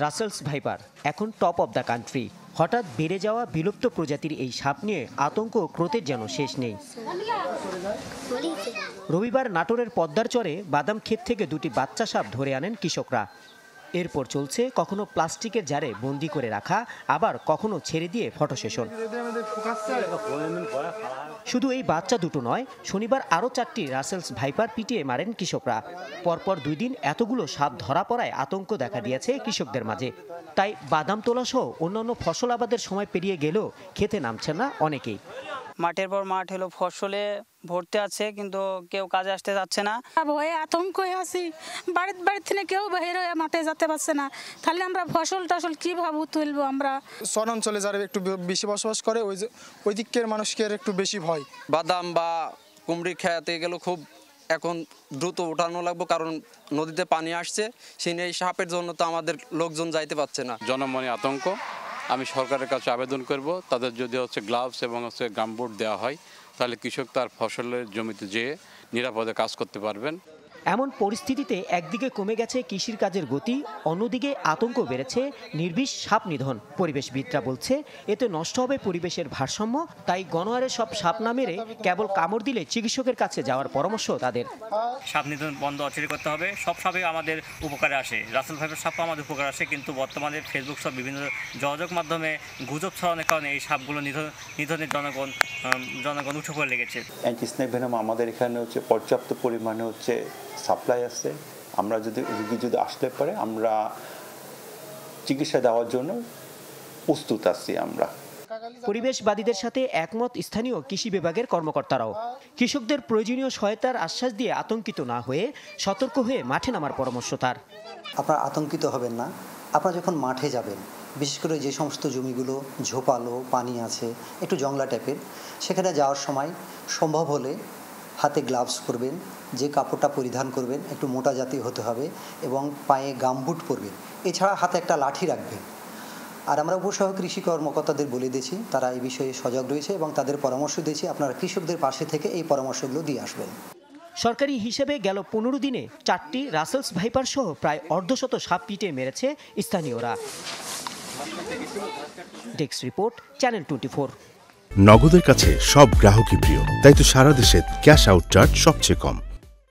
Russell's viper এখন top of the country. হঠাৎ বেড়ে যাওয়া বিলুপ্ত প্রজাতির এই সাপ নিয়ে আতঙ্ক ক্রোতের যেন শেষ নেই। রবিবার নাটোরের পদ্মার চরে বাদাম ক্ষেত থেকে দুটি বাচ্চা সাপ ধরে আনেন কৃষকরা। এরপর চলছে কখনো প্লাস্টিকের জারে বন্দি করে রাখা, আবার কখনো ছেড়ে দিয়ে ফটো সেশন। শুধু এই বাচ্চা দুটো নয়, শনিবার আরও 4টি রাসেলস ভাইপার পিটিয়ে মারেন কৃষকরা। পরপর 2 দিন এতগুলো সাপ ধরা পড়ায় আতঙ্ক দেখা দিয়েছে কৃষকদের মাঝে। তাই বাদাম তোলা সহ অন্যান্য ফসল আবাদের সময় পেরিয়ে গেলেও খেতে নামছেন না অনেকেই। মাঠের পর মাঠ হলো, ফসলে ভর্তি আছে, কিন্তু কেউ কাজে আসতে যাচ্ছে না। ভয়ে আতঙ্কে আছি, বাড়ির থেকে কেউ বাইরে হয়ে মাঠে যেতে পারছে না। তাহলে আমরা ফসল টসল কিভাবে তুলবো? আমরা শহর অঞ্চলে যারা একটু বেশি বসবাস করে ওই দিকের মানুষকে একটু বেশি ভয়। বাদাম বা কুমড়ি খেতে গেলে খুব এখন দ্রুত উঠানো লাগবে, কারণ নদীতে পানি আসছে। সেই এই সাপের জন্য তো আমাদের লোকজন যাইতে পারছে না। জনমনে আতঙ্ক। আমি সরকারের কাছে আবেদন করব, তাদের যদি গ্লাভস এবং গামবুট দেওয়া হয়, তাহলে কৃষক তার ফসলের জমিতে যেয়ে নিরাপদে কাজ করতে পারবেন। এমন পরিস্থিতিতে একদিকে কমে গেছে কৃষির কাজের গতি, অন্যদিকে আতঙ্ক বেড়েছে নির্বিষ সাপ নিধন। পরিবেশবিদরা বলছে এতে নষ্ট হবে পরিবেশের ভারসাম্য। তাই গণহারে সব সাপ না মেরে কেবল কামড় দিলে চিকিৎসকের কাছে যাওয়ার পরামর্শ তাদের। সাপ নিধন বন্ধ অচিরে করতে হবে। সব সাপই আমাদের উপকারে আসে, রাসেল ভাইপার সাপও আমাদের উপকারে আসে, কিন্তু বর্তমানে ফেসবুক সব বিভিন্ন যোগাযোগ মাধ্যমে গুজব ছড়ানোর কারণে এই সাপগুলো নিধনের জনগণ উঠে পড়ে লেগেছে। অ্যান্টিস্নেক ভেনম আমাদের এখানে পর্যাপ্ত পরিমাণে সাপ্লাই আছে। আমরা রোগী যদি আসতে পারে, আমরা চিকিৎসা দেওয়ার জন্য প্রস্তুত আছি। আমরা পরিবেশবাদীদের সাথে একমত স্থানীয় কৃষি বিভাগের কর্মকর্তারাও। কৃষকদের প্রয়োজনীয় সহায়তার আশ্বাস দিয়ে আতঙ্কিত না হয়ে সতর্ক হয়ে মাঠে নামার পরামর্শ তার। আপনারা আতঙ্কিত হবেন না। আপনারা যখন মাঠে যাবেন, বিশেষ করে যে সমস্ত জমিগুলো ঝোপালো, পানি আছে, একটু জংলা টাইপের, সেখানে যাওয়ার সময় সম্ভব হলে হাতে গ্লাভস পরবেন, যে কাপড়টা পরিধান করবেন একটু মোটা জাতীয় হতে হবে, এবং পায়ে গামবুট পরবেন। এছাড়া হাতে একটা লাঠি রাখবেন। আর আমরা উপসহ কৃষি কর্মকর্তাদের বলে দিয়েছি, তারা এই বিষয়ে সজাগ রয়েছে এবং তাদের পরামর্শ দিয়েছি। আপনারা কৃষকদের পাশে থেকে এই পরামর্শগুলো দিয়ে আসবেন। সরকারি হিসেবে গেল 15 দিনে 4টি রাসেলস ভাইপার সহ প্রায় অর্ধশত সাপ পিটিয়ে মেরেছে স্থানীয়রা। Desk report, channel 24। নগদের কাছে সব গ্রাহকই প্রিয়, তাই তো সারা দেশে ক্যাশ আউট চার্জ সবচেয়ে কম।